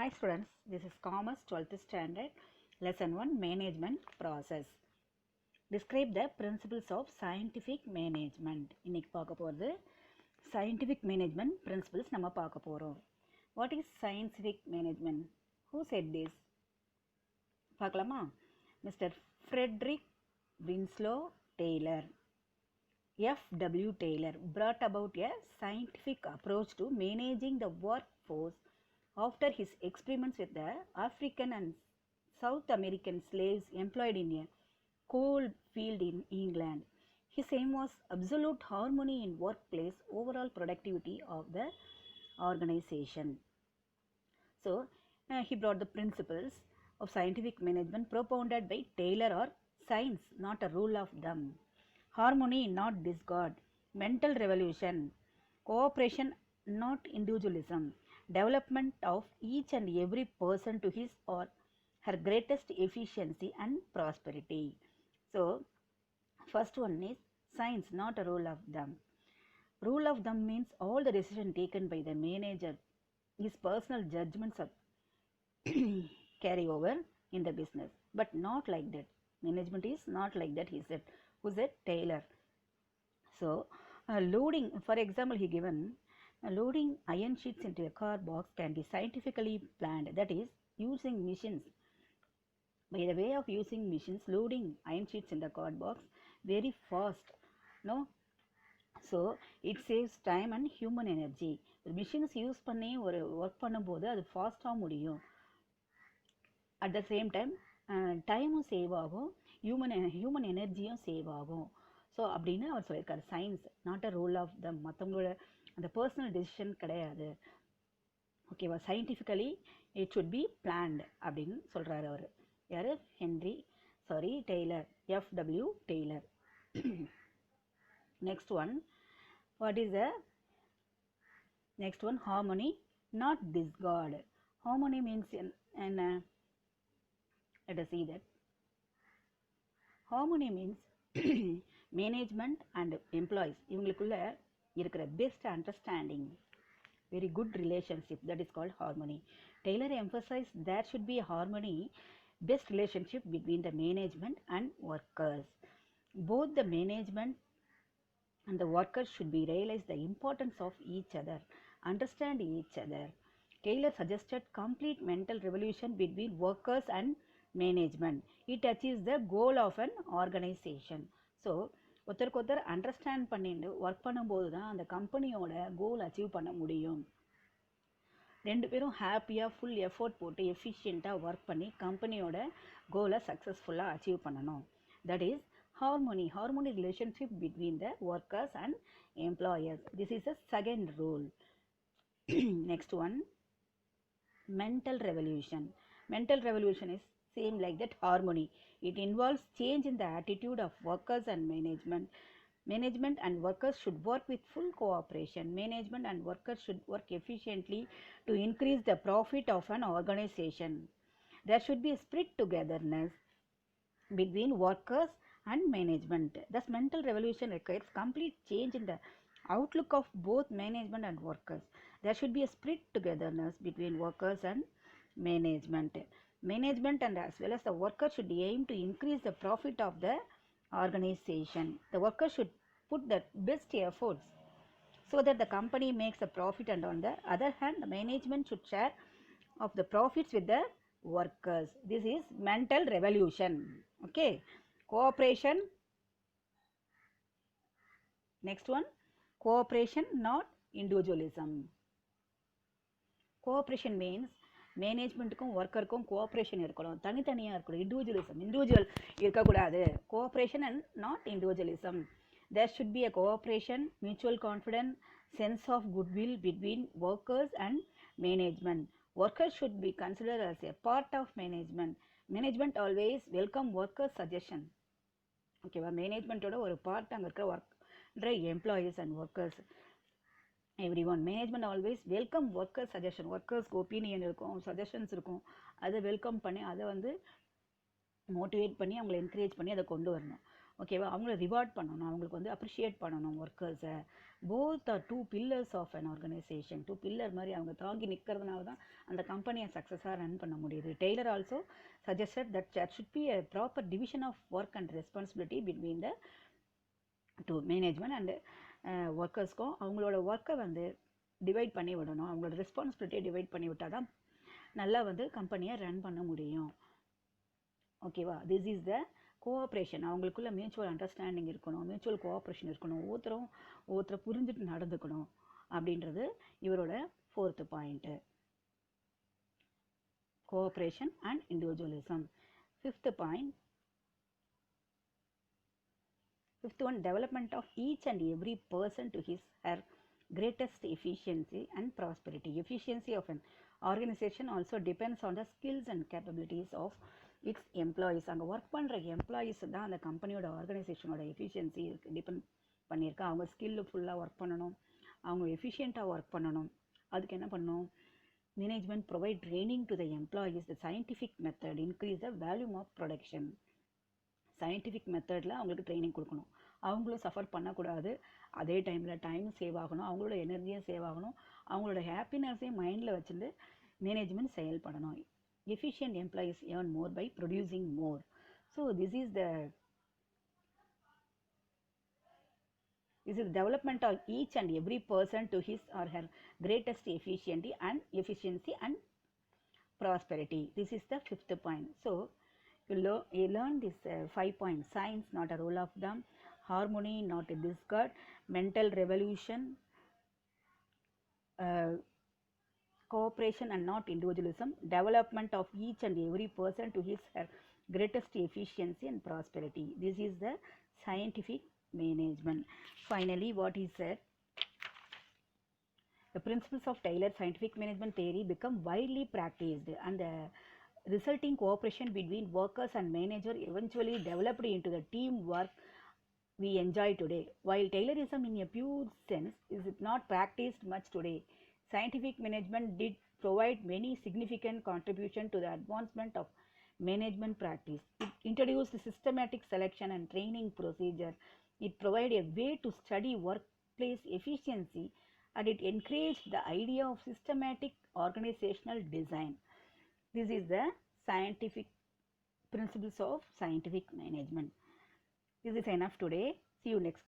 Hi students, this is Commerce 12th Standard, Lesson 1 Management Process. Describe the principles of scientific management. இன்னைக்கு பார்க்க போகிறது scientific management principles நம்ம பார்க்க போகிறோம். What is scientific management? Who said this? பார்க்கலாமா? Mr. Frederick Winslow Taylor. F.W. Taylor brought about a scientific approach to managing the workforce after his experiments with the African and South American slaves employed in a coal field in England. His aim was absolute harmony in workplace, overall productivity of the organization. So, he brought the principles of scientific management propounded by Taylor or science, not a rule of thumb. Harmony, not discord. Mental revolution. Cooperation, not individualism. Development of each and every person to his or her greatest efficiency and prosperity. So, first one is science, not a rule of thumb. Rule of thumb means all the decisions taken by the manager, his personal judgments are carry over in the business, but not like that. Management is not like that, he said. Who said? Taylor. So, loading, for example, he given loading iron sheets into a car box can be scientifically planned, that is, using machines. By the way of using machines, loading iron sheets in the car box very fast, no? So, it saves time and human energy. Machines use பண்ணி ஒரு work பண்ணும்போது அது ஃபாஸ்ட்டாக முடியும். At the same time டைமும் save ஆகும், human எனர்ஜியும் save ஆகும். ஸோ அப்படின்னு அவர் சொல்லியிருக்காரு. Science not a rule of thumb, மற்றவங்களோட அந்த பர்சனல் டெசிஷன் கிடையாது. ஓகேவா? Scientifically it should be planned அப்படின்னு சொல்கிறாரு அவர். யார்? Taylor. F.W. Taylor. Next one, what is the next one? Harmony, not discord. Harmony means என்ன? Let us see that. Harmony means management and employees இவங்களுக்குள்ள இருக்கிற best understanding, very good relationship, that is called harmony. Taylor emphasized there should be a harmony, best relationship between the management and workers. Both the management and the workers should be realize the importance of each other, understand each other. Taylor suggested complete mental revolution between workers and management. It achieves the goal of an organization. So ஒருத்தருக்கு ஒருத்தர் understand பண்ணிட்டு work பண்ணும்போது தான் அந்த கம்பெனியோட goal achieve பண்ண முடியும். ரெண்டு பேரும் ஹாப்பியாக ஃபுல் எஃபோர்ட் போட்டு எஃபிஷியண்ட்டாக ஒர்க் பண்ணி கம்பெனியோட கோலை சக்ஸஸ்ஃபுல்லாக அச்சீவ் பண்ணணும். That is harmony relationship between the workers and employers. This is the second rule. Next one, mental revolution. Mental revolution is same like that harmony. It involves change in the attitude of workers and management. Management and workers should work with full cooperation. Management and workers should work efficiently to increase the profit of an organization. There should be a spirit togetherness between workers and management. Thus, mental revolution requires complete change in the outlook of both management and workers. There should be a spirit togetherness between workers and management. Management and as well as the workers should aim to increase the profit of the organization. The workers should put the best efforts so that the company makes a profit, and on the other hand, the management should share of the profits with the workers. This is mental revolution. Okay, cooperation. Next one, cooperation, not individualism. Cooperation means மேனேஜ்மெண்ட்டுக்கும் ஒர்க்கருக்கும் cooperation இருக்கணும், தனித்தனியாக இருக்கணும். Individual இருக்கக்கூடாது. Cooperation and not individualism. There should be a cooperation, mutual confidence, sense of goodwill between workers and management. Workers should be considered as a part of management. Management always welcome workers suggestion. ஓகேவா? மேனேஜ்மெண்ட்டோட ஒரு part அங்கே இருக்கிற ஒர்க்ன்ற employees and workers, everyone. Management always welcome workers suggestion. Workers opinion இருக்கும், suggestions இருக்கும். அதை welcome பண்ணி அதை வந்து மோட்டிவேட் பண்ணி அவங்களை என்கரேஜ் பண்ணி அதை கொண்டு வரணும். ஓகேவா? அவங்கள ரிவார்ட் பண்ணணும், அவங்களுக்கு வந்து அப்ரிஷியேட் பண்ணணும் ஒர்க்கர்ஸை. Both are two pillars of an organisation. Two pillar மாதிரி அவங்க தாங்கி நிற்கிறதுனால தான் அந்த கம்பெனியை சக்ஸஸாக ரன் பண்ண முடியுது. Taylor also suggested that there should be a proper division of work and responsibility between the two management and ஒர்க்கர்ஸ்க்கும் அவங்களோட ஒர்க்கை வந்து டிவைட் பண்ணி விடணும், அவங்களோட ரெஸ்பான்சிபிலிட்டியை டிவைட் பண்ணி விட்டால் தான் நல்லா வந்து கம்பெனியை ரன் பண்ண முடியும். ஓகேவா? This is the cooperation. அவங்களுக்குள்ள மியூச்சுவல் அண்டர்ஸ்டாண்டிங் இருக்கணும், மியூச்சுவல் கோஆப்ரேஷன் இருக்கணும், ஒவ்வொருத்தரை புரிஞ்சுட்டு நடந்துக்கணும் அப்படின்றது இவரோட 4th point. Cooperation and individualism. 5th point. 5th one, development of each and every person to his her greatest efficiency and prosperity. Efficiency of an organization also depends on the skills and capabilities of its employees. அங்கே work பண்ணுற employees தான் அந்த கம்பெனியோட ஆர்கனைசேஷனோட efficiency depend பண்ணியிருக்கா. அவங்க skill ஃபுல்லாக work பண்ணணும், அவங்க எஃபிஷியண்ட்டாக ஒர்க் பண்ணணும். அதுக்கு என்ன பண்ணணும்? Management provide training to the employees. The scientific method increase the volume of production. Scientific மெத்தடில் அவங்களுக்கு ட்ரைனிங் கொடுக்கணும். அவங்களும் சஃபர் பண்ணக்கூடாது, அதே டைமில் டைமும் சேவ் ஆகணும், அவங்களோட எனர்ஜியும் சேவ் ஆகணும், அவங்களோட ஹாப்பினஸையும் மைண்டில் வச்சுட்டு மேனேஜ்மெண்ட் செயல்படணும். Efficient employees earn more by producing more. So this is the development of each and every person to his or her greatest efficiency and prosperity. This is the 5th point. So you learn this 5 points. Science, not a rule of thumb. Harmony, not a discord. Mental revolution. Cooperation and not individualism. Development of each and every person to his her greatest efficiency and prosperity. This is the scientific management. Finally, what he said, the principles of Taylor's scientific management theory become widely practiced, and the resulting cooperation between workers and manager eventually developed into the teamwork we enjoy today. While Taylorism in a pure sense is not practiced much today, scientific management did provide many significant contributions to the advancement of management practice. It introduced systematic selection and training procedure. It provided a way to study workplace efficiency, and it encouraged the idea of systematic organizational design. This is the scientific principles of scientific management. This is enough today. See you next.